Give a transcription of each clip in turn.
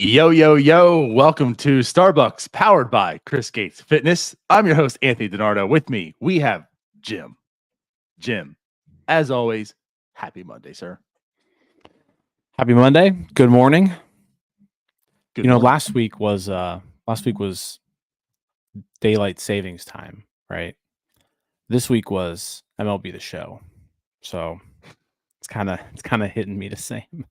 Yo, yo, yo. Welcome to Starbucks, powered by Chris Gates Fitness. I'm your host, Anthony DiNardo. With me, we have Jim. Jim, as always, happy Monday, sir. Happy Monday. Good morning. Good You know, morning. last week was daylight savings time, right? This week was MLB The Show. So it's kind of hitting me the same.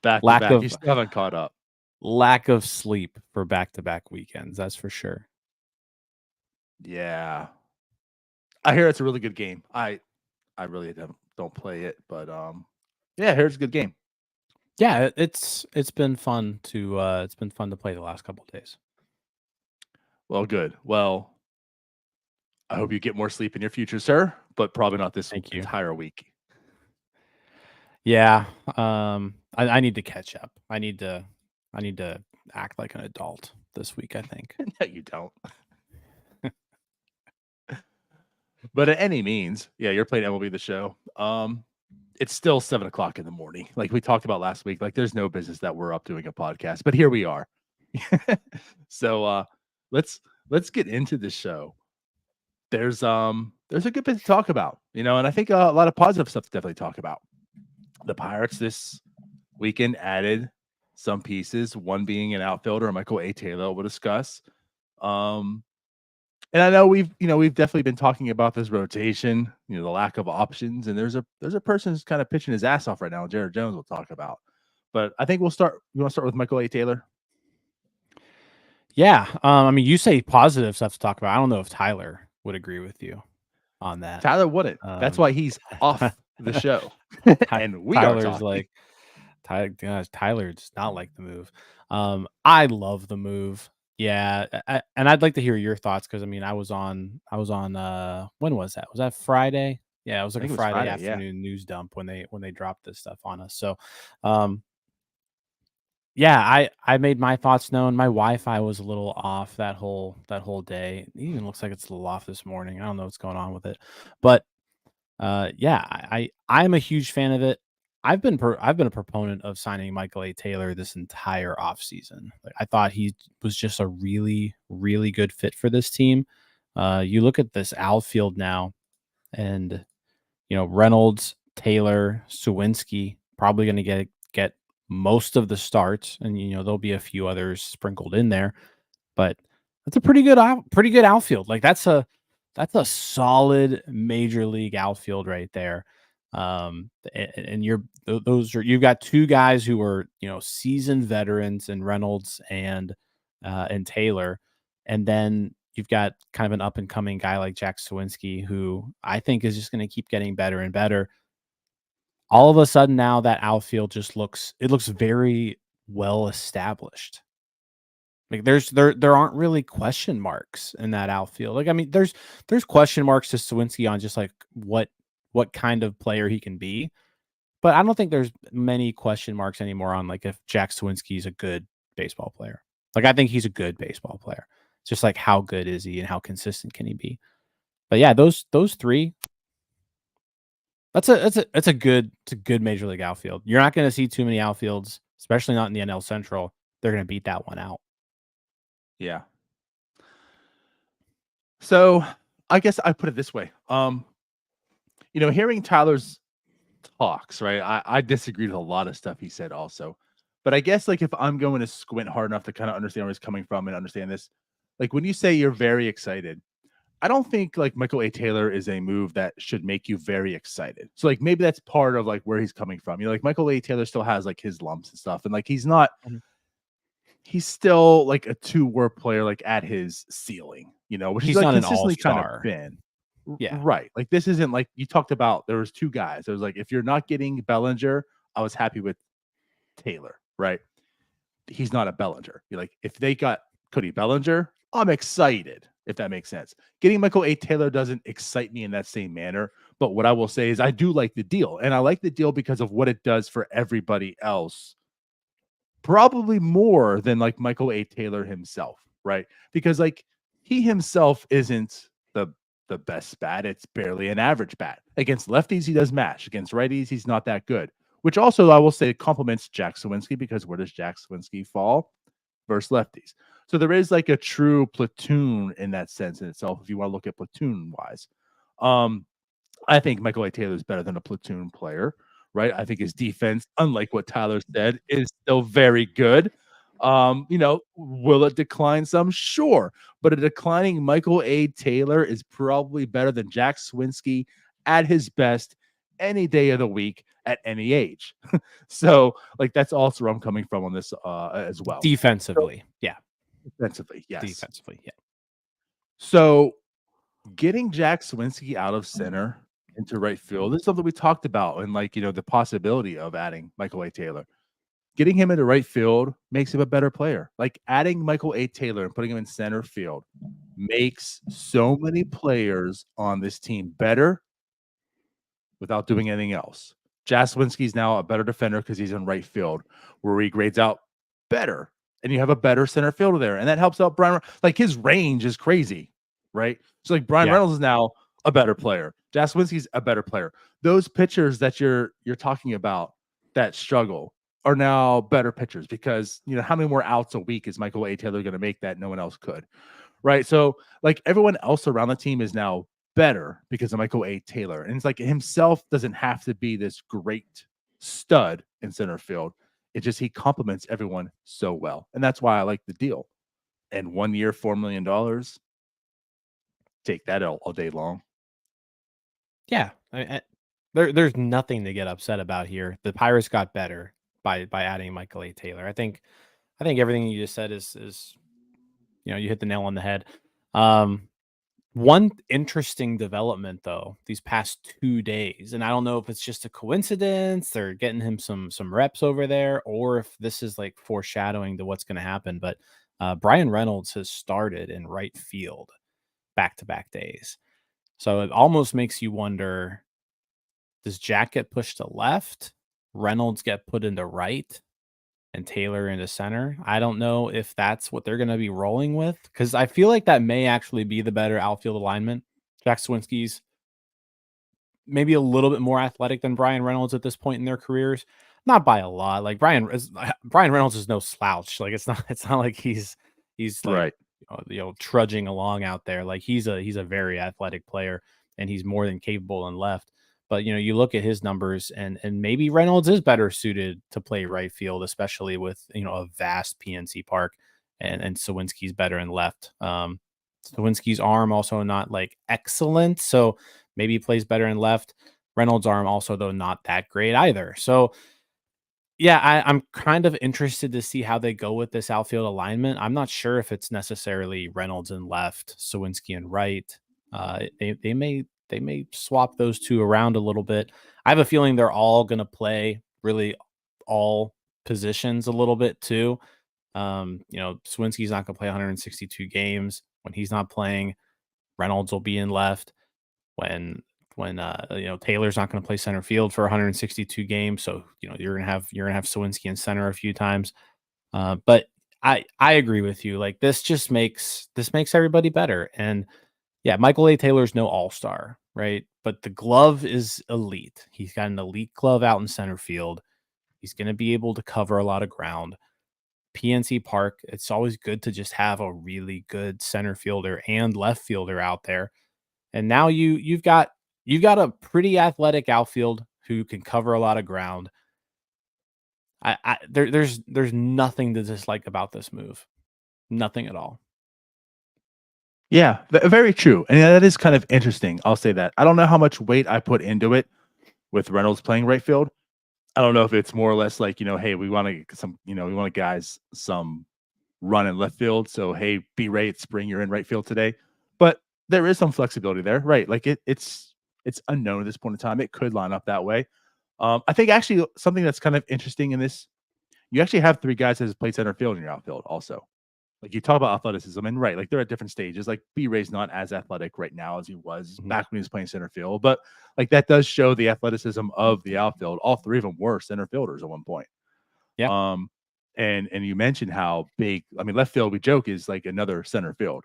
Back to lack back. of You still haven't caught up. lack of sleep for back-to-back weekends, that's for sure. Yeah. I hear it's a really good game. I really don't play it, but yeah, I hear it's a good game. Yeah, it's been fun to play the last couple of days. Well, good. Well, I hope you get more sleep in your future, sir, but probably not this Thank you. entire week. Yeah, I need to catch up. I need to act like an adult this week, I think. No, you don't. But at any means, yeah, you're playing MLB The Show. It's still 7:00 in the morning. Like we talked about last week, like there's no business that we're up doing a podcast, but here we are. So let's get into the show. There's a good bit to talk about, and I think a lot of positive stuff to definitely talk about. The Pirates this weekend added some pieces, one being an outfielder, Michael A. Taylor, we'll discuss. And I know we've definitely been talking about this rotation, the lack of options, and there's a person who's kind of pitching his ass off right now. Jared Jones we'll talk about, but I think we'll start. You want to start with Michael A. Taylor? Yeah, I mean, you say positive stuff to talk about. I don't know if Tyler would agree with you on that. Tyler wouldn't. That's why he's off the show, and we Tyler's are talking. Tyler does not like the move. I love the move. Yeah, and I'd like to hear your thoughts because I mean, I was on. When was that? Was that Friday? Yeah, it was like a Friday afternoon news dump when they dropped this stuff on us. So, yeah, I made my thoughts known. My Wi-Fi was a little off that whole day. It even looks like it's a little off this morning. I don't know what's going on with it, but yeah, I'm a huge fan of it. I've been a proponent of signing Michael A. Taylor this entire offseason. Like, I thought he was just a really, really good fit for this team. You look at this outfield now, and Reynolds, Taylor, Sawinski probably going to get most of the starts, and there'll be a few others sprinkled in there, but that's a pretty good outfield. Like that's a solid major league outfield right there. And you've got two guys who are seasoned veterans in Reynolds and Taylor, and then you've got kind of an up and coming guy like Jack Sawinski, who I think is just going to keep getting better and better. All of a sudden now that outfield just looks very well established. Like there aren't really question marks in that outfield. Like, I mean, there's question marks to Sawinski on just like what kind of player he can be, but I don't think there's many question marks anymore on like if Jack Sawinski is a good baseball player. Like, I think he's a good baseball player. Just like how good is he and how consistent can he be? But yeah, those three. It's a good major league outfield. You're not going to see too many outfields, especially not in the NL Central. They're going to beat that one out. Yeah. So I guess I put it this way. Hearing Tyler's talks, right? I disagreed with a lot of stuff he said also. But I guess like if I'm going to squint hard enough to kind of understand where he's coming from and understand this, like when you say you're very excited, I don't think like Michael A. Taylor is a move that should make you very excited. So like maybe that's part of like where he's coming from. Like Michael A. Taylor still has like his lumps and stuff, and like he's still like a 2-WAR player like at his ceiling, which he's is like not consistently an all-star. kind of been. Yeah. Right. Like this isn't like you talked about. There was 2 guys. There was like if you're not getting Bellinger, I was happy with Taylor. Right. He's not a Bellinger. You're like if they got Cody Bellinger, I'm excited. If that makes sense. Getting Michael A. Taylor doesn't excite me in that same manner. But what I will say is I do like the deal. And I like the deal because of what it does for everybody else. Probably more than like Michael A. Taylor himself, right? Because like he himself isn't the best bat. It's barely an average bat. Against lefties, he does mash. Against righties, he's not that good. which also I will say complements Jack Sawinski, because where does Jack Sawinski fall? Versus lefties. So there is like a true platoon in that sense in itself, if you want to look at platoon wise. I think Michael A. Taylor is better than a platoon player, right? I think his defense, unlike what Tyler said, is still very good. Will it decline some? Sure. But a declining Michael A. Taylor is probably better than Jack Sawinski at his best any day of the week at any age. So, like, that's also where I'm coming from on this as well. Defensively, yeah. Defensively, yes. Defensively, yeah. So, getting Jack Sawinski out of center into right field is something we talked about, and the possibility of adding Michael A. Taylor. Getting him into right field makes him a better player. Like, adding Michael A. Taylor and putting him in center field makes so many players on this team better without doing anything else. Jaswinski's now a better defender because he's in right field, where he grades out better, and you have a better center fielder there, and that helps out Brian. Like, his range is crazy, right? So like Brian Reynolds is now a better player. Jaswinski's a better player. Those pitchers that you're talking about that struggle are now better pitchers, because how many more outs a week is Michael A. Taylor going to make that no one else could, right? So like everyone else around the team is now better because of Michael A. Taylor, and it's like himself doesn't have to be this great stud in center field. It's just he complements everyone so well, and that's why I like the deal. And 1 year, $4 million, take that all day long. Yeah, there's nothing to get upset about here. The Pirates got better by adding Michael A. Taylor. I think everything you just said is you hit the nail on the head. One interesting development though these past 2 days, and I don't know if it's just a coincidence, they're getting him some reps over there, or if this is like foreshadowing to what's going to happen. But Brian Reynolds has started in right field back-to-back days, so it almost makes you wonder: does Jack get pushed to left, Reynolds get put into right, and Taylor into center? I don't know if that's what they're going to be rolling with, because I feel like that may actually be the better outfield alignment. Jack Sawinski's maybe a little bit more athletic than Brian Reynolds at this point in their careers, not by a lot. Like Brian Reynolds is no slouch. Like it's not like he's like right. Trudging along out there. Like he's a very athletic player, and he's more than capable on left. But you look at his numbers, and maybe Reynolds is better suited to play right field, especially with a vast PNC Park, and Sawinski's better in left. Sawinski's arm also not like excellent, so maybe he plays better in left. Reynolds' arm also though not that great either. So yeah, I'm kind of interested to see how they go with this outfield alignment. I'm not sure if it's necessarily Reynolds in left, Sawinski in right. They may swap those two around a little bit. I have a feeling they're all going to play really all positions a little bit too. Sawinski's not going to play 162 games. When he's not playing, Reynolds will be in left. When Taylor's not going to play center field for 162 games, so you're gonna have Sawinski in center a few times. But I agree with you. Like this makes everybody better. And yeah, Michael A. Taylor's no all-star, right? But the glove is elite. He's got an elite glove out in center field. He's going to be able to cover a lot of ground. PNC Park, it's always good to just have a really good center fielder and left fielder out there. And now you've got a pretty athletic outfield who can cover a lot of ground. There's nothing to dislike about this move. Nothing at all. Yeah, very true. And that is kind of interesting. I'll say that. I don't know how much weight I put into it with Reynolds playing right field. I don't know if it's more or less like, hey, we want to get some, we want guys some run in left field. So, hey, B-Ray, it's spring, you're in right field today. But there is some flexibility there, right? Like it's unknown at this point in time. It could line up that way. I think actually something that's kind of interesting in this, you actually have 3 guys that has played center field in your outfield also. Like you talk about athleticism, and right, like they're at different stages. Like B-Ray's not as athletic right now as he was back when he was playing center field, but like that does show the athleticism of the outfield. All 3 of them were center fielders at one point. Yeah. And you mentioned how big. I mean, left field, we joke, is like another center field,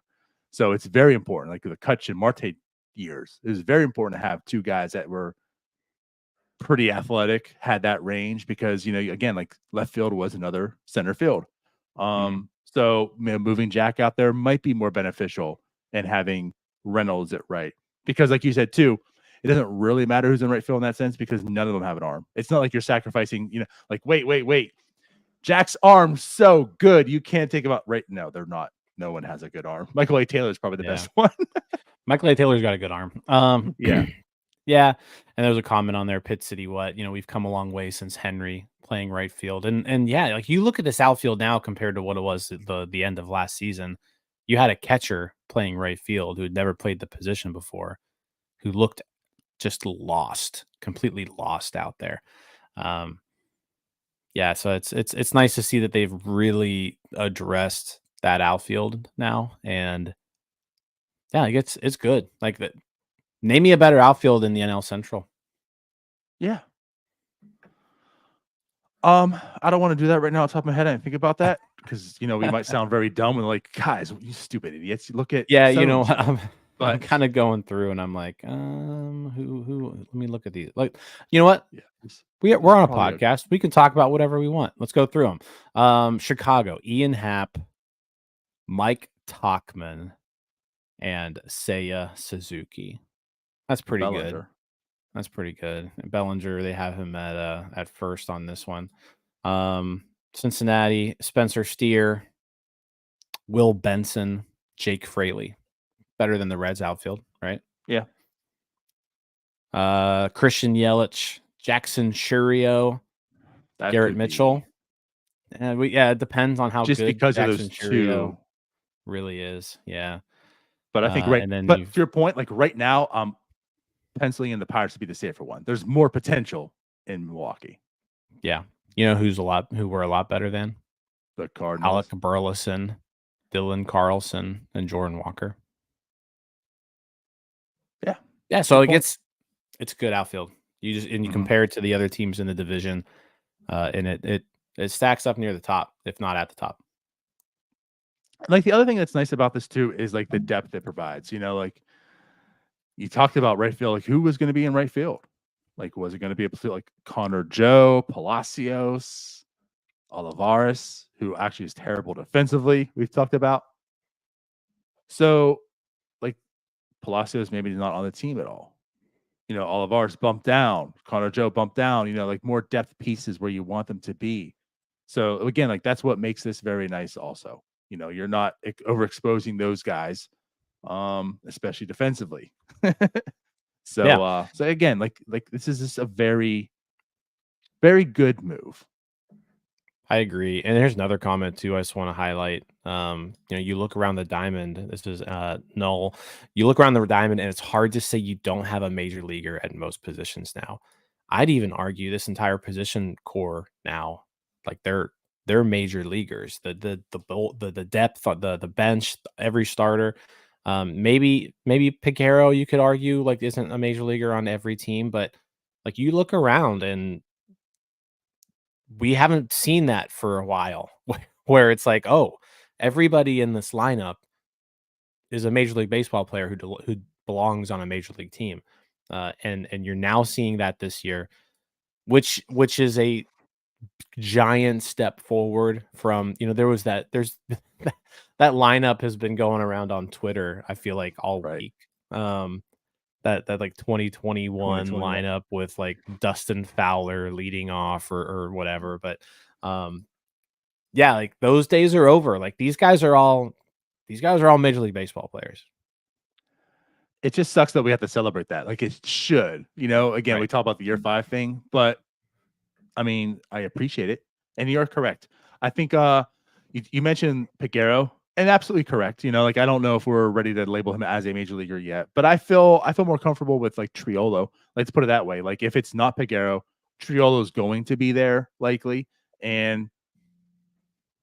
so it's very important. Like the Kutch and Marte years, it was very important to have 2 guys that were pretty athletic, had that range because, again, like left field was another center field. So moving Jack out there might be more beneficial than having Reynolds at right. Because like you said too, it doesn't really matter who's in right field in that sense because none of them have an arm. It's not like you're sacrificing, like, wait. Jack's arm's so good. You can't take him out right. No, they're not. No one has a good arm. Michael A. Taylor is probably the best one. Michael A. Taylor's got a good arm. Yeah. Yeah. And there was a comment on there, Pitt City, we've come a long way since Henry playing right field. And yeah, like you look at this outfield now compared to what it was at the end of last season. You had a catcher playing right field who had never played the position before, who looked just completely lost out there. Yeah, so it's nice to see that they've really addressed that outfield now, and yeah, like it's good. Like that. Name me a better outfield in the NL Central. Yeah. I don't want to do that right now on top of my head. I didn't think about that because we might sound very dumb and like, guys, you stupid idiots. You look at I'm kind of going through and I'm like, who? Let me look at these. Like, you know what? Yeah, we're on a podcast. We can talk about whatever we want. Let's go through them. Chicago, Ian Happ, Mike Tauchman, and Seiya Suzuki. That's pretty good. That's pretty good. Bellinger, they have him at first on this one. Cincinnati, Spencer Steer, Will Benson, Jake Fraley. Better than the Reds outfield, right? Yeah. Christian Yelich, Jackson Churio, Garrett Mitchell. It depends on how just good because Jackson of those Churio two really is. Yeah. But I think to your point, like right now, I'm penciling in the Pirates to be the safer one. There's more potential in Milwaukee. Yeah. You know who we're a lot better than? The Cardinals. Alec Burleson, Dylan Carlson, and Jordan Walker. Yeah. Yeah. So it's a good outfield. You compare it to the other teams in the division, and it stacks up near the top, if not at the top. Like the other thing that's nice about this too is like the depth it provides. Like you talked about right field, like who was going to be in right field? Like was it going to be able to like Connor Joe, Palacios, Olivares, who actually is terrible defensively? We've talked about. So like Palacios maybe not on the team at all. Olivares bumped down, Connor Joe bumped down. Like more depth pieces where you want them to be. So again, like that's what makes this very nice. Also. You're not overexposing those guys, especially defensively. So again, like this is just a very, very good move. I agree. And there's another comment too I just want to highlight. You look around the diamond. This is Null. You look around the diamond, and it's hard to say you don't have a major leaguer at most positions now. I'd even argue this entire position core now, like they're major leaguers. The depth, the bench, every starter. Maybe Picaro, you could argue, like isn't a major leaguer on every team, but like you look around and we haven't seen that for a while, where it's like, oh, everybody in this lineup is a Major League Baseball player who belongs on a major league team, and you're now seeing that this year, which is a giant step forward from there's that lineup has been going around on Twitter, I feel like all week. That like 2021 lineup with like Dustin Fowler leading off or whatever, but yeah, like those days are over. Like these guys are all Major League Baseball players. It just sucks that we have to celebrate that. Like it should, again, we talk about the year 5 thing, but I mean, I appreciate it. And you're correct. I think you mentioned Picaro, and absolutely correct. Like I don't know if we're ready to label him as a major leaguer yet, but I feel more comfortable with like Triolo. Let's put it that way. Like if it's not Picaro, Triolo's going to be there likely, and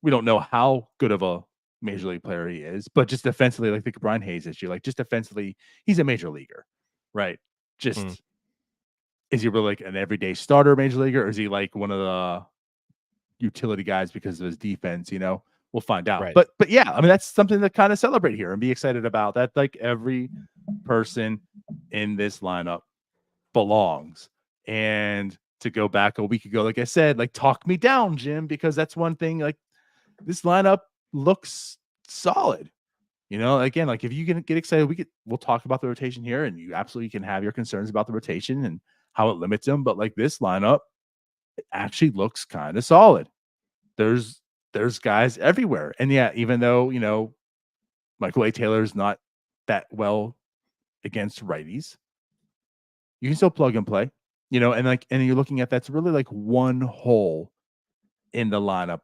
we don't know how good of a major league player he is, but just defensively, like think Brian Hayes this year, like just defensively, he's a major leaguer, right? Just is he really like an everyday starter major leaguer, or is he like one of the utility guys because of his defense? We'll find out. Right. But yeah, I mean that's something to kind of celebrate here and be excited about. That like every person in this lineup belongs, And to go back a week ago, like I said, like talk me down, Jim, because that's one thing. Like this lineup looks solid. Again, like if you can get excited, we'll talk about the rotation here, and you absolutely can have your concerns about the rotation and how it limits them. But like this lineup, it actually looks kind of solid. There's guys everywhere, and yeah, even though Michael A. Taylor's not that well against righties, you can still plug and play. And you're looking at that's really like one hole in the lineup,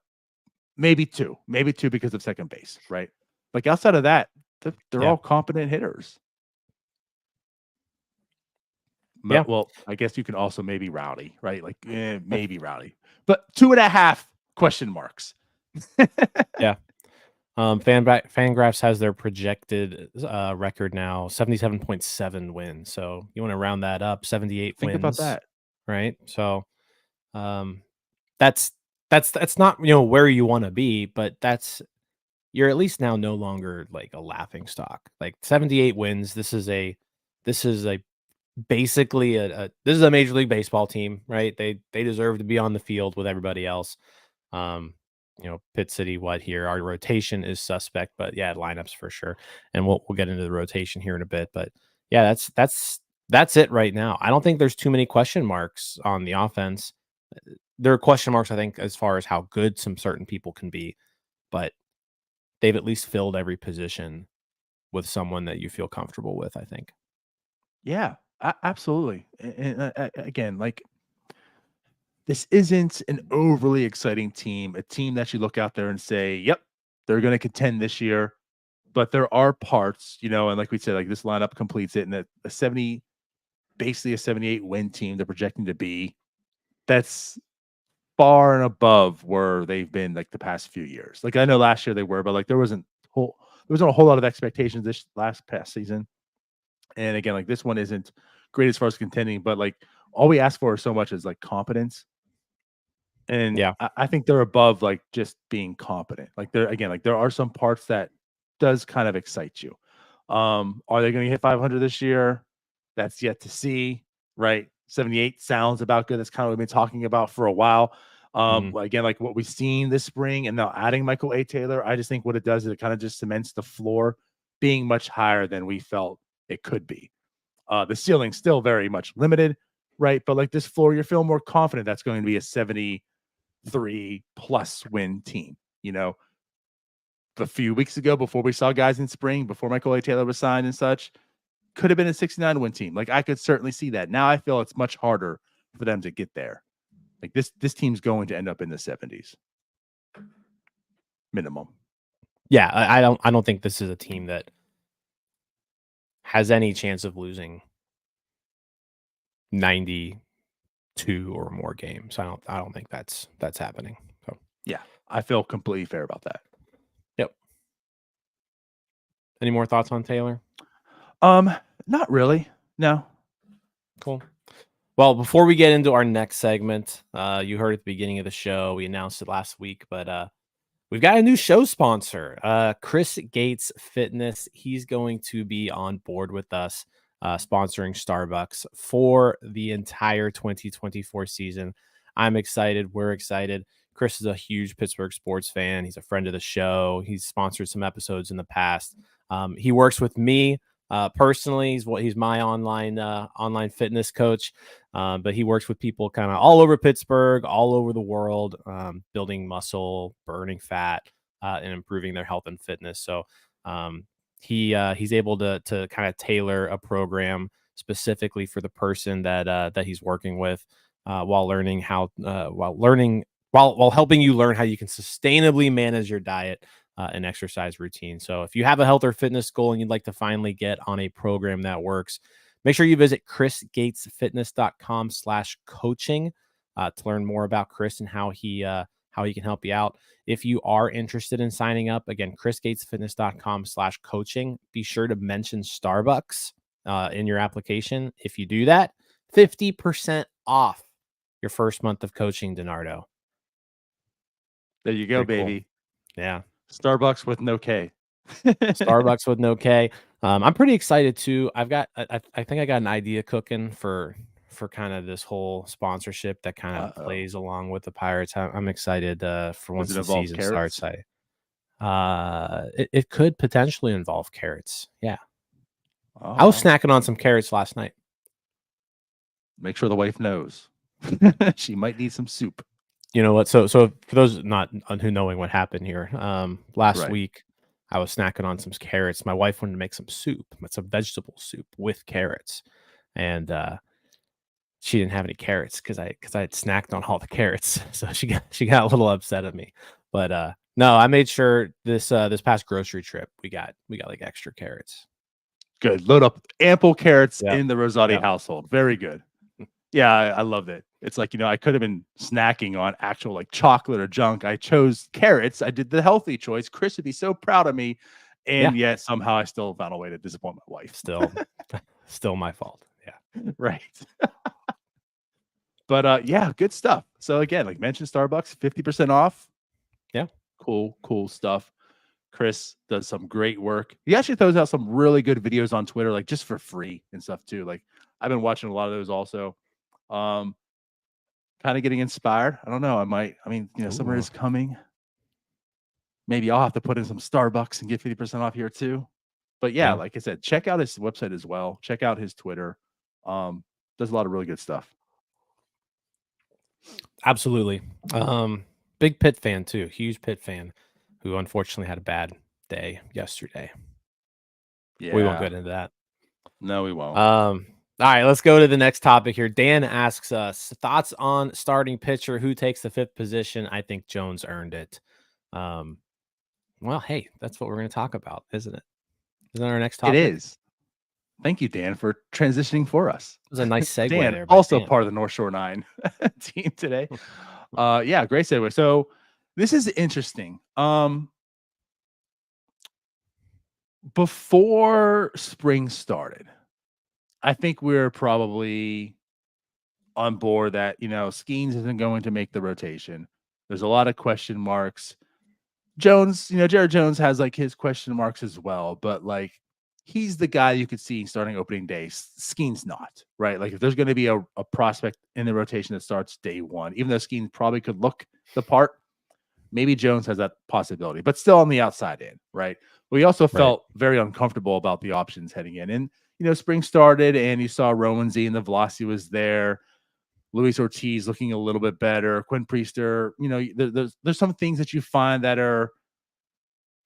maybe two because of second base, right? Like outside of that, they're all competent hitters. Yeah. Well, I guess you can also maybe Rowdy, right? Like maybe Rowdy, but 2.5 question marks. Yeah. Fangraphs has their projected record now 77.7 wins. So you want to round that up, 78 Think wins. about that, right? So that's not where you want to be, but you're at least now no longer like a laughing stock. Like 78 wins. This is basically this is a Major League Baseball team, right? They deserve to be on the field with everybody else. Pitt City, here? Our rotation is suspect, but yeah, lineups for sure. And we'll get into the rotation here in a bit. But yeah, that's it right now. I don't think there's too many question marks on the offense. There are question marks, I think, as far as how good some certain people can be, but they've at least filled every position with someone that you feel comfortable with, I think. Yeah, absolutely. And again, like this isn't an overly exciting team, a team that you look out there and say, yep, they're going to contend this year. But there are parts, and like we said, like this lineup completes it, and basically a 78 win team they're projecting to be. That's far and above where they've been like the past few years. Like I know last year they were, but like there wasn't a whole lot of expectations this past season. And again, like this one isn't great as far as contending, but like all we ask for so much is like competence. And yeah, I think they're above like just being competent. Like there are some parts that does kind of excite you. Are they going to hit 500 this year? That's yet to see, right? 78 sounds about good. That's kind of what we've been talking about for a while. Again, like what we've seen this spring, and now adding Michael A. Taylor, I just think what it does is it kind of just cements the floor being much higher than we felt it could be. The ceiling's still very much limited, right? But like this floor, you're feeling more confident that's going to be a 73+ win team. A few weeks ago, before we saw guys in spring, before Michael A. Taylor was signed and such, could have been a 69 win team. Like I could certainly see that. Now I feel it's much harder for them to get there. Like this team's going to end up in the 70s minimum. Yeah, I don't think this is a team that has any chance of losing 92 or more games. I don't think that's happening. So yeah, I feel completely fair about that. Yep. Any more thoughts on Taylor? Not really. No. Cool. Well, before we get into our next segment, you heard at the beginning of the show, we announced it last week, but we've got a new show sponsor, Chris Gates Fitness. He's going to be on board with us, sponsoring Starbucks for the entire 2024 season. I'm excited. We're excited. Chris is a huge Pittsburgh sports fan. He's a friend of the show. He's sponsored some episodes in the past. He works with me personally. He's my online fitness coach. But he works with people kind of all over Pittsburgh, all over the world, building muscle, burning fat, and improving their health and fitness. So he's able to kind of tailor a program specifically for the person that he's working with, while helping you learn how you can sustainably manage your diet and exercise routine. So if you have a health or fitness goal and you'd like to finally get on a program that works, make sure you visit chrisgatesfitness.com/coaching to learn more about Chris and how he can help you out. If you are interested in signing up, again, chrisgatesfitness.com/coaching. Be sure to mention Starbucks in your application. If you do that, 50% off your first month of coaching, DiNardo. There you go, Pretty baby. Cool. Yeah. Starbucks with no K. Starbucks with no K. I'm pretty excited too. I think I got an idea cooking for for kind of this whole sponsorship that kind of Uh-oh. plays along with the Pirates. I'm excited for once Does it the involve season carrots? starts. It could potentially involve carrots. Yeah, Oh, I was wow. snacking on some carrots last night. Make sure the wife knows. She might need some soup. You know what? So for those not who knowing what happened here, last Right. week I was snacking on some carrots. My wife wanted to make some soup, some vegetable soup with carrots, and she didn't have any carrots because I had snacked on all the carrots. So she got a little upset at me. But no, I made sure this past grocery trip we got like extra carrots. Good. Load up ample carrots Yep. in the Rosati Yep. household. Very good. Yeah, I loved it. It's like, I could have been snacking on actual like chocolate or junk. I chose carrots. I did the healthy choice. Chris would be so proud of me. Yeah. And yet somehow I still found a way to disappoint my wife. Still my fault. Yeah. Right. But yeah, good stuff. So again, like mentioned Starbucks, 50% off. Yeah. Cool stuff. Chris does some great work. He actually throws out some really good videos on Twitter, like just for free and stuff too. Like I've been watching a lot of those also. Um, kind of getting inspired. I don't know. Summer Ooh. is coming. Maybe I'll have to put in some Starbucks and get 50% off here too. But yeah, Yeah. like I said, check out his website as well. Check out his Twitter. Does a lot of really good stuff. Absolutely. Big Pitt fan too. Huge Pitt fan who unfortunately had a bad day yesterday. We won't Yeah. get into that. No, we won't. All right, let's go to the next topic here. Dan asks us thoughts on starting pitcher who takes the 5th position. I think Jones earned it. Well, hey, that's what we're going to talk about, isn't it? Isn't that our next It topic? It is. Thank you, Dan, for transitioning for us. was a nice segue Dan, there by also Dan. part of the North Shore 9 team today. Yeah, great segue. So this is interesting. Before spring started, I think we're probably on board that, Skeens isn't going to make the rotation. There's a lot of question marks. Jones, Jared Jones has like his question marks as well, but like he's the guy you could see starting opening day. Skeen's not, right? Like if there's going to be a prospect in the rotation that starts day one, even though Skeen probably could look the part, maybe Jones has that possibility, but still on the outside in, right? We also Right. felt very uncomfortable about the options heading in. And, spring started and you saw Roansy and the velocity was there. Luis Ortiz looking a little bit better. Quinn Priester, there's some things that you find that are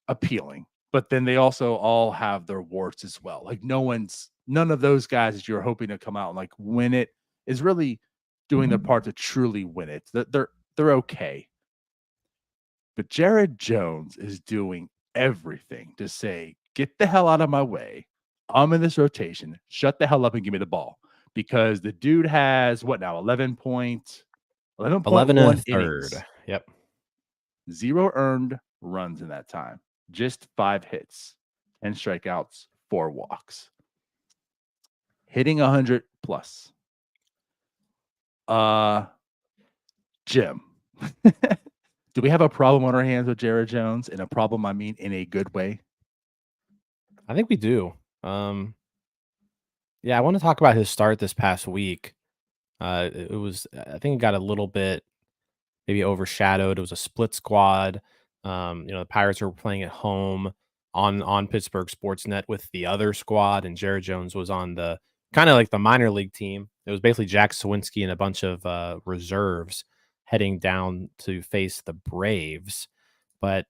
appealing, but then they also all have their warts as well. Like none of those guys that you're hoping to come out and like win it is really doing their part to truly win it. They're okay. But Jared Jones is doing everything to say, get the hell out of my way. I'm in this rotation. Shut the hell up and give me the ball. Because the dude has what now? 11 and a 11.1 third. innings. Yep. 0 earned runs in that time. Just 5 hits, 10 strikeouts, 4 walks. Hitting 100 plus. Jim. Do we have a problem on our hands with Jared Jones? And a problem, I mean, in a good way. I think we do. Yeah, I want to talk about his start this past week. It was, I think it got a little bit maybe overshadowed. It was a split squad. The Pirates were playing at home on Pittsburgh Sportsnet with the other squad, and Jared Jones was on the kind of like the minor league team. It was basically Jack Sawinski and a bunch of reserves heading down to face the Braves. But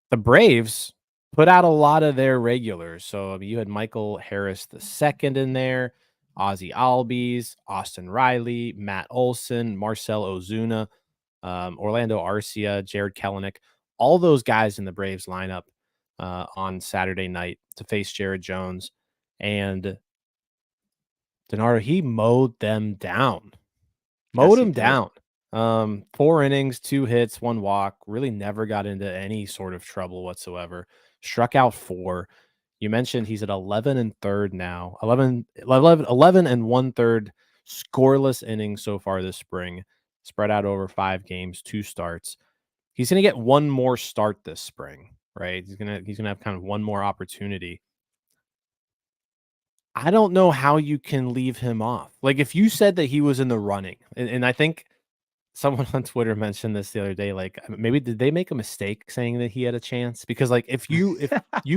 the Braves put out a lot of their regulars. So you had Michael Harris II in there, Ozzy Albies, Austin Riley, Matt Olson, Marcel Ozuna, Orlando Arcia, Jared Kelenic, all those guys in the Braves lineup on Saturday night to face Jared Jones. And DiNardo, he mowed them down. Yes, Mowed he him did. down. 4 innings, 2 hits, 1 walk. Really never got into any sort of trouble whatsoever. Struck out 4. You mentioned he's at 11 and third now. 11 and 1/3 scoreless innings so far this spring, spread out over 5 games, 2 starts. He's going to get one more start this spring, right? He's going to have kind of one more opportunity. I don't know how you can leave him off. Like, if you said that he was in the running, and I think someone on Twitter mentioned this the other day, like, maybe did they make a mistake saying that he had a chance? Because, like, if you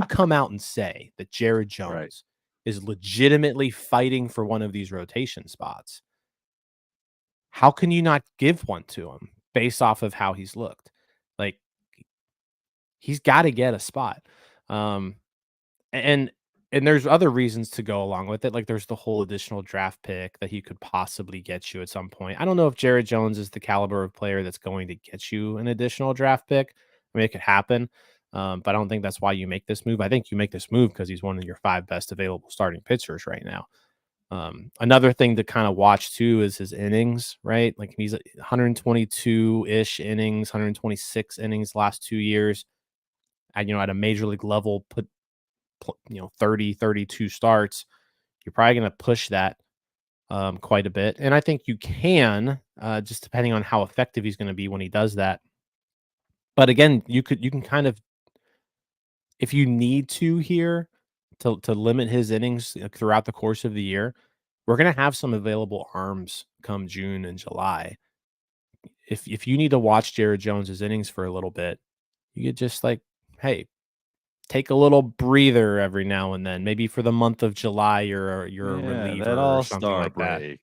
come out and say that Jared Right. Jones is legitimately fighting for one of these rotation spots, how can you not give one to him based off of how he's looked? Like, he's gotta get a spot. Um, and and there's other reasons to go along with it, like, there's the whole additional draft pick that he could possibly get you at some point. I don't know if Jared Jones is the caliber of player that's going to get you an additional draft pick. I mean, it could happen, but I don't think that's why you make this move. I think you make this move because he's one of your 5 best available starting pitchers right now. Another thing to kind of watch too is his innings, right? Like, he's 122-ish innings, 126 innings last 2 years. And, at a major league level, 30, 32 starts, you're probably going to push that quite a bit. And I think you can, just depending on how effective he's going to be when he does that. But again, you can kind of, if you need to here to limit his innings throughout the course of the year, we're going to have some available arms come June and July. If you need to watch Jared Jones's innings for a little bit, you could just, like, hey, take a little breather every now and then. Maybe for the month of July, you're a Yeah, that reliever or something all-star like that. break.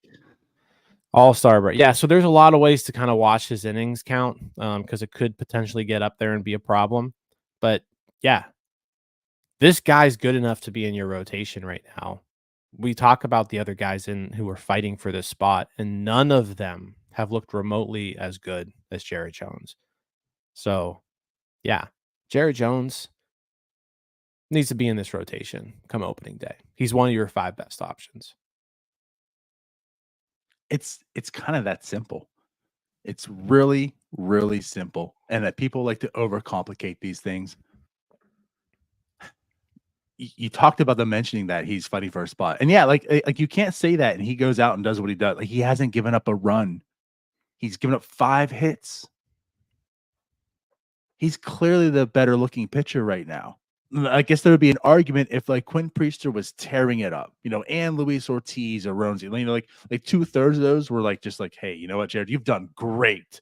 All-star break. Yeah, so there's a lot of ways to kind of watch his innings count, because it could potentially get up there and be a problem. But yeah, this guy's good enough to be in your rotation right now. We talk about the other guys who are fighting for this spot, and none of them have looked remotely as good as Jared Jones. So yeah, Jared Jones needs to be in this rotation come opening day. He's one of your 5 best options. It's kind of that simple. It's really, really simple, and that people like to overcomplicate these things. You talked about them mentioning that he's fighting for a spot, and yeah, like you can't say that, and he goes out and does what he does. Like, he hasn't given up a run. He's given up 5 hits. He's clearly the better looking pitcher right now. I guess there would be an argument if, like, Quinn Priester was tearing it up, and Luis Ortiz or Roansy, like 2/3 of those were like, just like, hey, you know what, Jared, you've done great.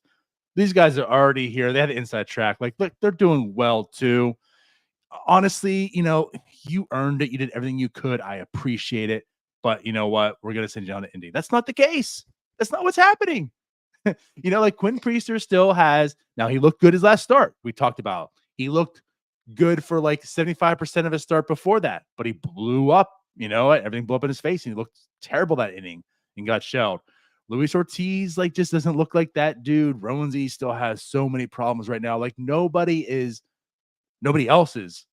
These guys are already here. They had the inside track. Like, look, they're doing well too. Honestly, you earned it. You did everything you could. I appreciate it. But you know what? We're gonna send you down to Indy. That's not the case. That's not what's happening. Like, Quinn Priester still has, now he looked good his last start. We talked about, he looked good for like 75% of his start before that, but he blew up, everything blew up in his face, and he looked terrible that inning and got shelled. Luis Ortiz, like, just doesn't look like that dude. Roansy still has so many problems right now. Like, nobody else is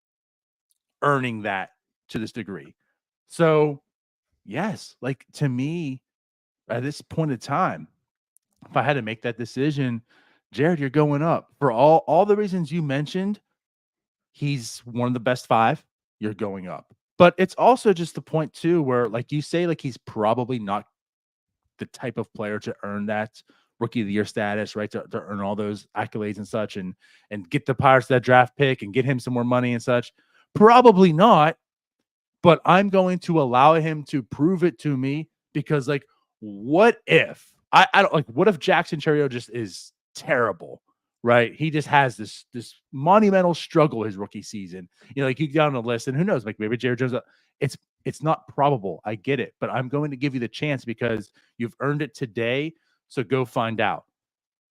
earning that to this degree. So yes, like, to me, at this point in time, if I had to make that decision, Jared, you're going up for all the reasons you mentioned. He's one of the best 5. You're going up, but it's also just the point too, where, like you say, like, he's probably not the type of player to earn that rookie of the year status, right? To earn all those accolades and such, and get the Pirates that draft pick and get him some more money and such. Probably not. But I'm going to allow him to prove it to me, because, like, what if I don't, like, what if Jackson Terrio just is terrible, right? He just has this monumental struggle his rookie season. Like, you get down the list, and who knows, like, maybe Jared Jones. It's not probable. I get it, but I'm going to give you the chance because you've earned it today. So go find out.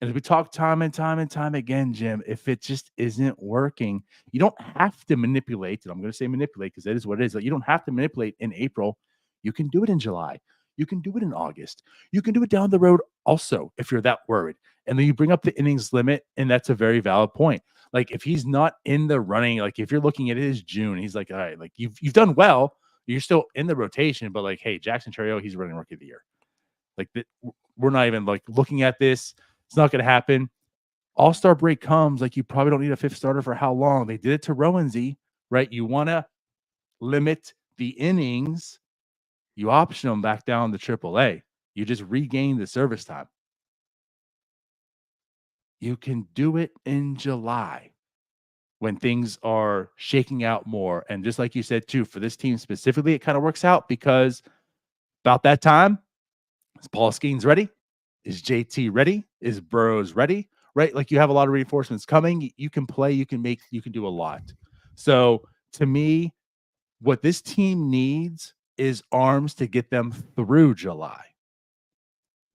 And as we talk time and time and time again, Jim, if it just isn't working, you don't have to manipulate. And I'm going to say manipulate because that is what it is. Like, you don't have to manipulate in April. You can do it in July. You can do it in August. You can do it down the road also if you're that worried. And then you bring up the innings limit, and that's a very valid point. Like, if he's not in the running, like, if you're looking at it as June, he's like, all right, like, you've done well. You're still in the rotation, but, like, hey, Jackson Terrio, he's running rookie of the year. Like, we're not even, like, looking at this. It's not going to happen. All-star break comes. Like, you probably don't need a 5th starter for how long? They did it to Roansy, right? You want to limit the innings. You option them back down to AAA. You just regain the service time. You can do it in July. when things are shaking out more. And just like you said, too, for this team specifically, it kind of works out because about that time, is Paul Skeens ready? Is JT ready? Is Burrows ready? Right? Like you have a lot of reinforcements coming. You can play, you can do a lot. So to me, what this team needs is arms to get them through July.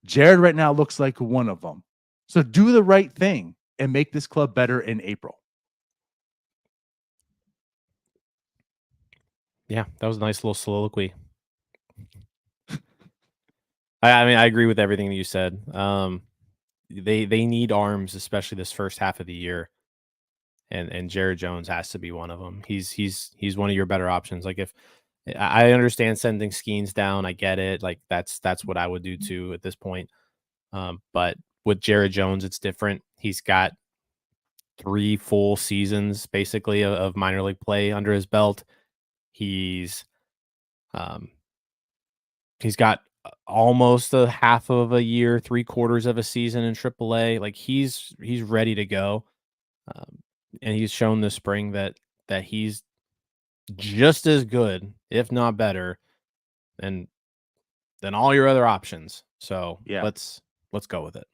Jared right now looks like one of them. So do the right thing and make this club better in April. Yeah, that was a nice little soliloquy. I mean, I agree with everything that you said. They need arms, especially this first half of the year, and Jared Jones has to be one of them. He's one of your better options. Like if I understand sending Skeens down, I get it. Like that's what I would do too at this point. But with Jared Jones, it's different. He's got 3 full seasons basically of minor league play under his belt. He's got almost a half of a year, 3/4 of a season in AAA. Like he's ready to go, and he's shown this spring that he's just as good, if not better, than all your other options. So Yeah. let's go with it.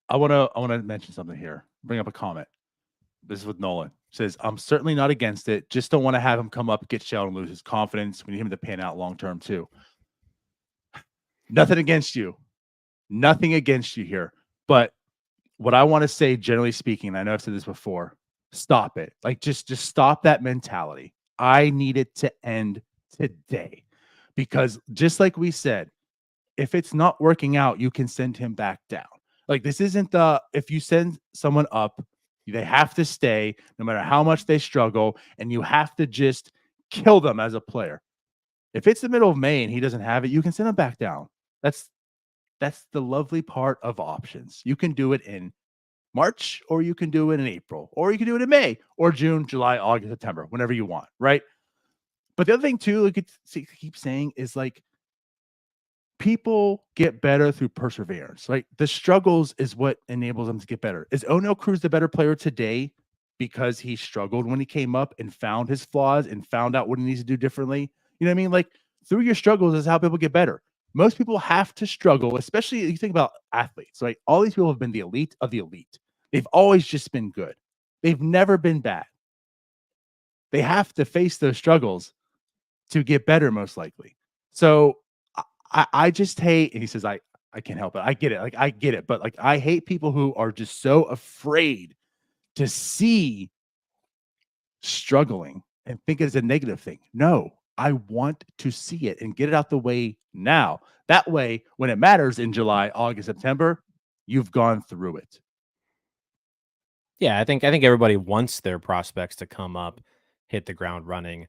I wanna mention something here. Bring up a comment. This is with Nolan. Says, I'm certainly not against it. Just don't want to have him come up, get shelled, and lose his confidence. We need him to pan out long term too. Nothing against you. Nothing against you here. But what I want to say, generally speaking, and I know I've said this before, stop it. Like just stop that mentality. I need it to end today. Because just like we said, if it's not working out, you can send him back down. Like this isn't if you send someone up, they have to stay no matter how much they struggle, and you have to just kill them as a player. If it's the middle of May and he doesn't have it, you can send him back down. That's the lovely part of options. You can do it in March, or you can do it in April, or you can do it in May, or June, July, August, September, whenever you want, right? But the other thing too, like keep saying is like people get better through perseverance. Like the struggles is what enables them to get better. Is O'Neal Cruz the better player today because he struggled when he came up and found his flaws and found out what he needs to do differently? You know what I mean? Like through your struggles is how people get better. Most people have to struggle, especially if you think about athletes. Like all these people have been the elite of the elite. They've always just been good. They've never been bad. They have to face those struggles to get better, most likely. So I just hate, and he says, I can't help it. I get it. Like, I get it. But like, I hate people who are just so afraid to see struggling and think it's a negative thing. No, I want to see it and get it out the way now. That way, when it matters in July, August, September, you've gone through it. Yeah, I think everybody wants their prospects to come up, hit the ground running,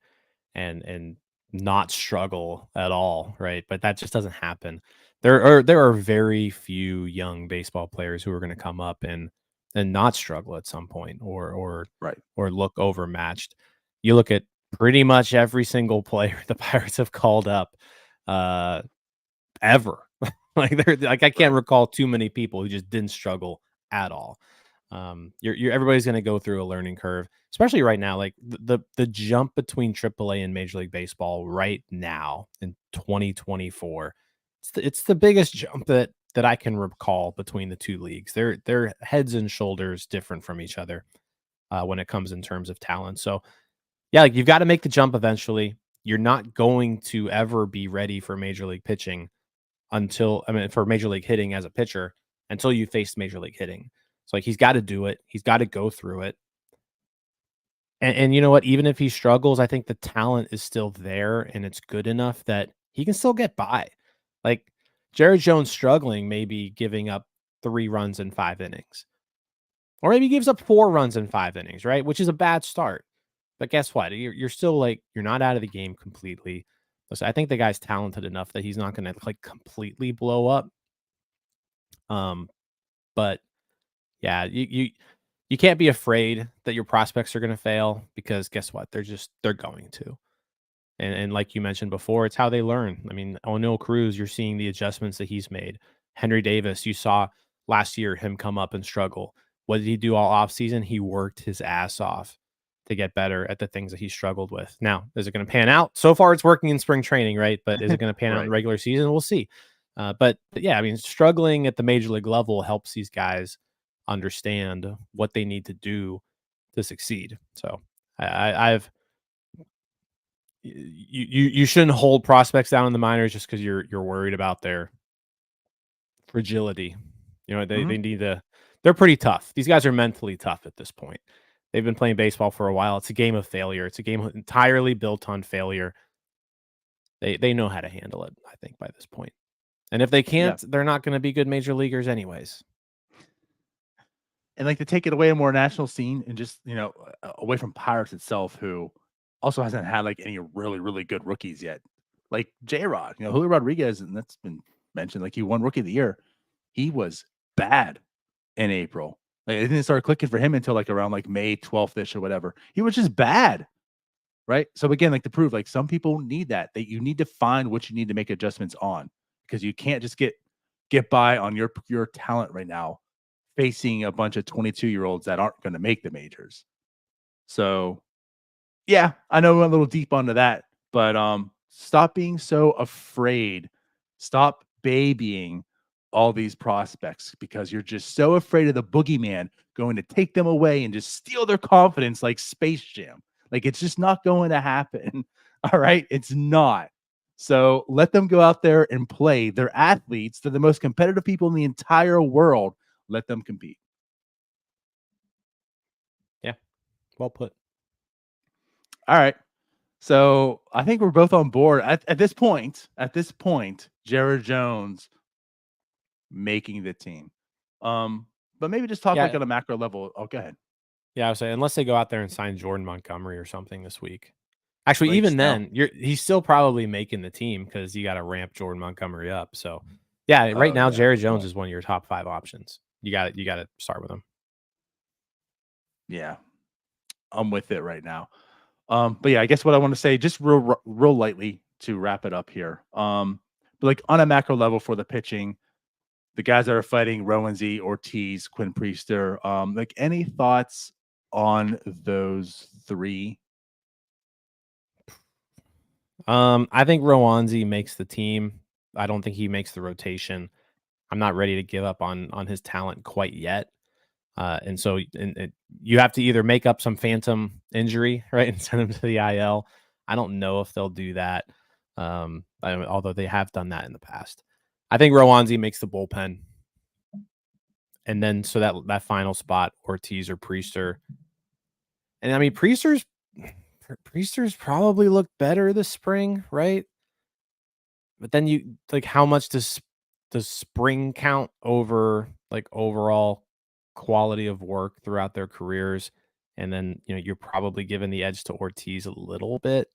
and not struggle at all, right? But that just doesn't happen. There are very few young baseball players who are going to come up and not struggle at some point or Right. or look overmatched. You look at pretty much every single player the Pirates have called up ever. Like I can't recall too many people who just didn't struggle at all. You're everybody's going to go through a learning curve, especially right now. Like the jump between AAA and Major League Baseball right now in 2024, it's the biggest jump that I can recall between the two leagues. They're heads and shoulders different from each other when it comes in terms of talent. So yeah, like you've got to make the jump eventually. You're not going to ever be ready for Major League pitching for Major League hitting as a pitcher until you face Major League hitting. So like he's got to do it. He's got to go through it. And you know what? Even if he struggles, I think the talent is still there and it's good enough that he can still get by. Like Jared Jones struggling, maybe giving up 3 runs in 5 innings. Or maybe he gives up 4 runs in 5 innings, right? Which is a bad start. But guess what? You're still like, you're not out of the game completely. Listen, I think the guy's talented enough that he's not going to like completely blow up. But yeah, you can't be afraid that your prospects are going to fail because guess what? They're going to. And like you mentioned before, it's how they learn. I mean, O'Neal Cruz, you're seeing the adjustments that he's made. Henry Davis, you saw last year him come up and struggle. what did he do all offseason? He worked his ass off to get better at the things that he struggled with. Now, is it going to pan out? So far, it's working in spring training, right? But is it going to pan out in Right. regular season? We'll see. But yeah, I mean, struggling at the major league level helps these guys understand what they need to do to succeed. So I've you shouldn't hold prospects down in the minors just because you're worried about their fragility. You know, they need to. They're pretty tough. These guys are mentally tough at this point. They've been playing baseball for a while. It's a game of failure. It's a game entirely built on failure. They know how to handle it, I think, by this point. And if they can't, they're not going to be good major leaguers anyways. And like to take it away a more national scene and just, away from Pirates itself, who also hasn't had like any really, really good rookies yet. Like J-Rod, Julio Rodriguez, and that's been mentioned, like he won Rookie of the Year. He was bad in April. Like it didn't start clicking for him until like around like May 12th-ish or whatever. He was just bad. Right. So again, like to prove like some people need that you need to find what you need to make adjustments on, because you can't just get by on your pure talent right now, facing a bunch of 22-year-olds that aren't going to make the majors. So yeah, I know we went a little deep onto that, but stop being so afraid. Stop babying all these prospects because you're just so afraid of the boogeyman going to take them away and just steal their confidence like Space Jam. Like it's just not going to happen. All right. It's not. So let them go out there and play. They're athletes. They're the most competitive people in the entire world. Let them compete. Yeah. Well put. All right. So I think we're both on board at this point, Jared Jones making the team. But maybe just talk like on a macro level. Oh, go ahead. Yeah, I would say unless they go out there and sign Jordan Montgomery or something this week. Actually, Right, even then, he's still probably making the team because you got to ramp Jordan Montgomery up. So, yeah, right now Jared Jones is one of your top 5 options. You got to start with him. Yeah, I'm with it right now. But yeah, I guess what I want to say, just real lightly to wrap it up here. But like on a macro level for the pitching, the guys that are fighting, Roansy, Ortiz, Quinn Priester, like any thoughts on those 3? I think Roansy makes the team. I don't think he makes the rotation. I'm not ready to give up on his talent quite yet. And so you have to either make up some phantom injury, right, and send him to the IL. I don't know if they'll do that, although they have done that in the past. I think Roansy makes the bullpen. And then so that final spot, Ortiz or Priester. And I mean, Priester's probably looked better this spring, right? But then you like, how much does spring count over like overall quality of work throughout their careers? And then, you're probably giving the edge to Ortiz a little bit.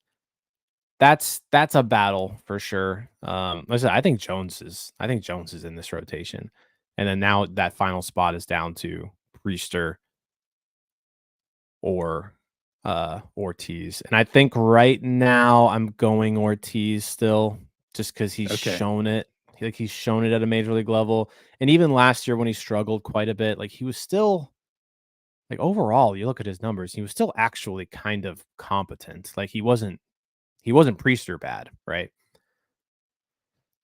That's a battle for sure. Listen, I think Jones is in this rotation. And then now that final spot is down to Priester or Ortiz. And I think right now I'm going Ortiz still just because he's shown it. Like he's shown it at a major league level. And even last year when he struggled quite a bit, like he was still like overall, you look at his numbers, he was still actually kind of competent. Like he wasn't Priester bad, right?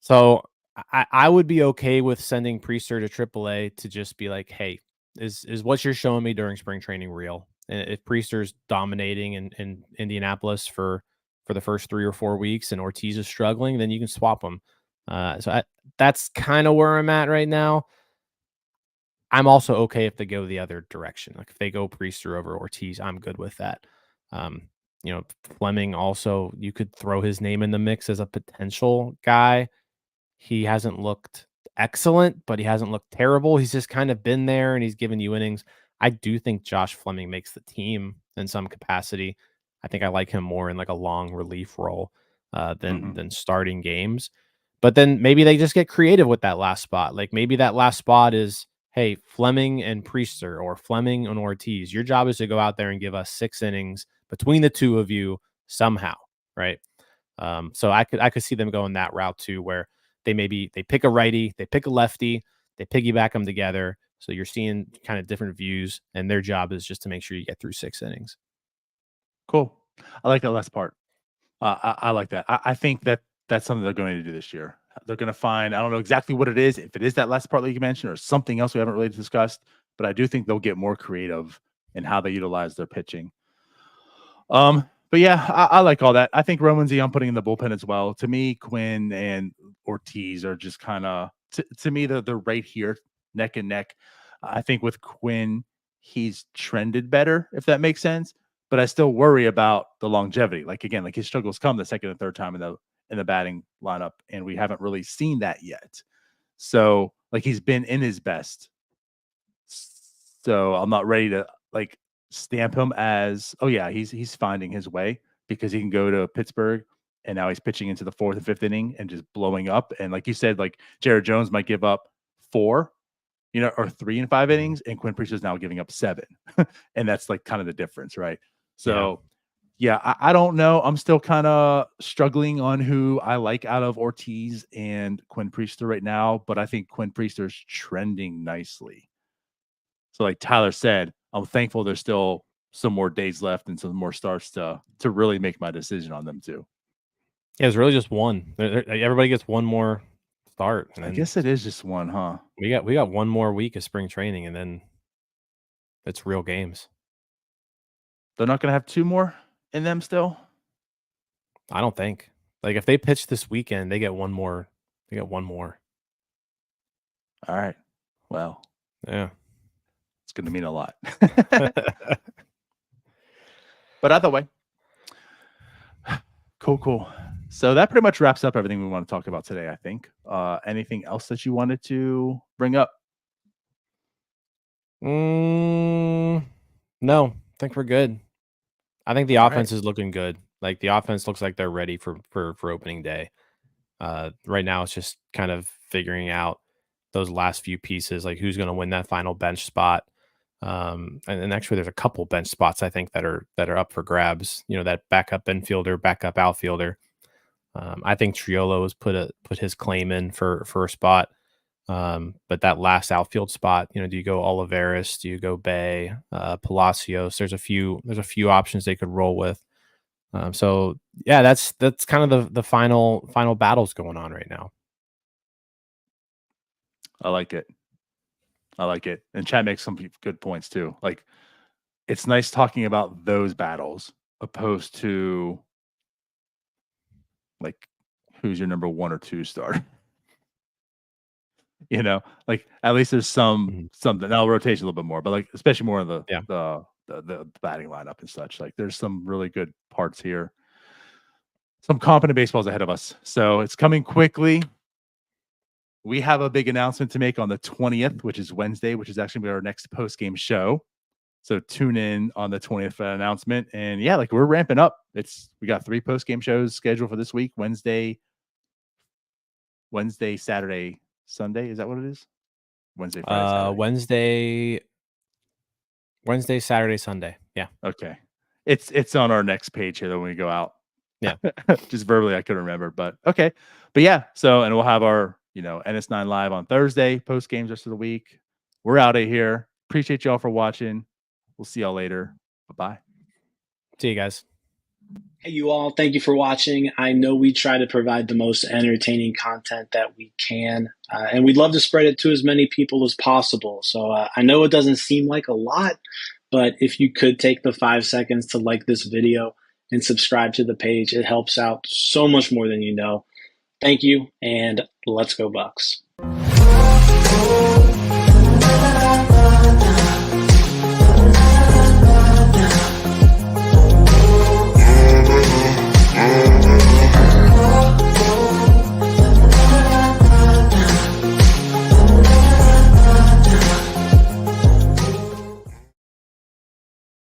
So I would be okay with sending Priester to AAA to just be like, hey, is what you're showing me during spring training real? And if Priester's dominating in Indianapolis for the first 3 or 4 weeks and Ortiz is struggling, then you can swap them. That's kind of where I'm at right now. I'm also okay if they go the other direction. Like if they go Priester over Ortiz, I'm good with that. Fleming also, you could throw his name in the mix as a potential guy. He hasn't looked excellent, but he hasn't looked terrible. He's just kind of been there and he's given you innings. I do think Josh Fleming makes the team in some capacity. I think I like him more in like a long relief role than starting games. But then maybe they just get creative with that last spot. Like maybe that last spot is, hey, Fleming and Priester or Fleming and Ortiz. Your job is to go out there and give us 6 innings between the two of you somehow, right? So I could see them going that route too, where they pick a righty, they pick a lefty, they piggyback them together, So you're seeing kind of different views, and their job is just to make sure you get through 6 innings. Cool. I like that last part. I like that. I think that that's something they're going to do this year. They're going to find, I don't know exactly what it is, if it is that last part that you mentioned or something else we haven't really discussed, but I do think they'll get more creative in how they utilize their pitching. But yeah, I like all that. I think Roansy I'm putting in the bullpen as well. To me, Quinn and Ortiz are just kind of, to me, they're right here, neck and neck. I think with Quinn, he's trended better, if that makes sense. But I still worry about the longevity. Like again, like his struggles come the second and third time in the batting lineup, and we haven't really seen that yet. So like he's been in his best. So I'm not ready to like stamp him as, oh yeah, he's finding his way because he can go to Pittsburgh and now he's pitching into the fourth and fifth inning and just blowing up. And like you said, like Jared Jones might give up 4, or 3 in 5 innings, and Quinn Priester is now giving up 7. And that's like kind of the difference, right? So yeah, I don't know. I'm still kind of struggling on who I like out of Ortiz and Quinn Priester right now, but I think Quinn Priester is trending nicely. So like Tyler said, I'm thankful there's still some more days left and some more starts to really make my decision on them too. Yeah, it's really just one. Everybody gets one more start, and I then guess it is just one, huh? we got one more week of spring training, and then it's real games. They're not going to have 2 more in them still? I don't think. Like if they pitch this weekend, they get one more. They get one more. All right. Well, Yeah. it's going to mean a lot. But either way, cool. So that pretty much wraps up everything we want to talk about today, I think. Anything else that you wanted to bring up? No, I think we're good. I think the offense is looking good. Like the offense looks like they're ready for opening day. Right now it's just kind of figuring out those last few pieces, like who's going to win that final bench spot. And actually there's a couple bench spots I think that are up for grabs. That backup infielder, backup outfielder. I think Triolo has put his claim in for a spot. But that last outfield spot, do you go Olivares? Do you go Bay, Palacios? There's a few options they could roll with. So yeah, that's kind of the final battles going on right now. I like it. And Chad makes some good points too. Like it's nice talking about those battles opposed to like who's your number 1 or 2 star. Like at least there's something. Now rotation a little bit more, but like especially more of the batting lineup and such. Like there's some really good parts here. Some competent baseballs ahead of us. So it's coming quickly. We have a big announcement to make on the 20th, which is Wednesday, which is actually our next post-game show. So tune in on the 20th for that announcement. And yeah, like we're ramping up. We got 3 post-game shows scheduled for this week. Wednesday, Saturday, Sunday. Is that what it is? Wednesday, Friday, Saturday. Wednesday, Saturday, Sunday. Yeah. Okay. It's on our next page here when we go out. Yeah. Just verbally I couldn't remember, but okay. But yeah, and we'll have our, NS9 live on Thursday, post games rest of the week. We're out of here. Appreciate y'all for watching. We'll see y'all later. Bye-bye. See you guys. Hey, you all. Thank you for watching. I know we try to provide the most entertaining content that we can, and we'd love to spread it to as many people as possible. So I know it doesn't seem like a lot, but if you could take the 5 seconds to like this video and subscribe to the page, it helps out so much more than you know. Thank you, and let's go Bucks.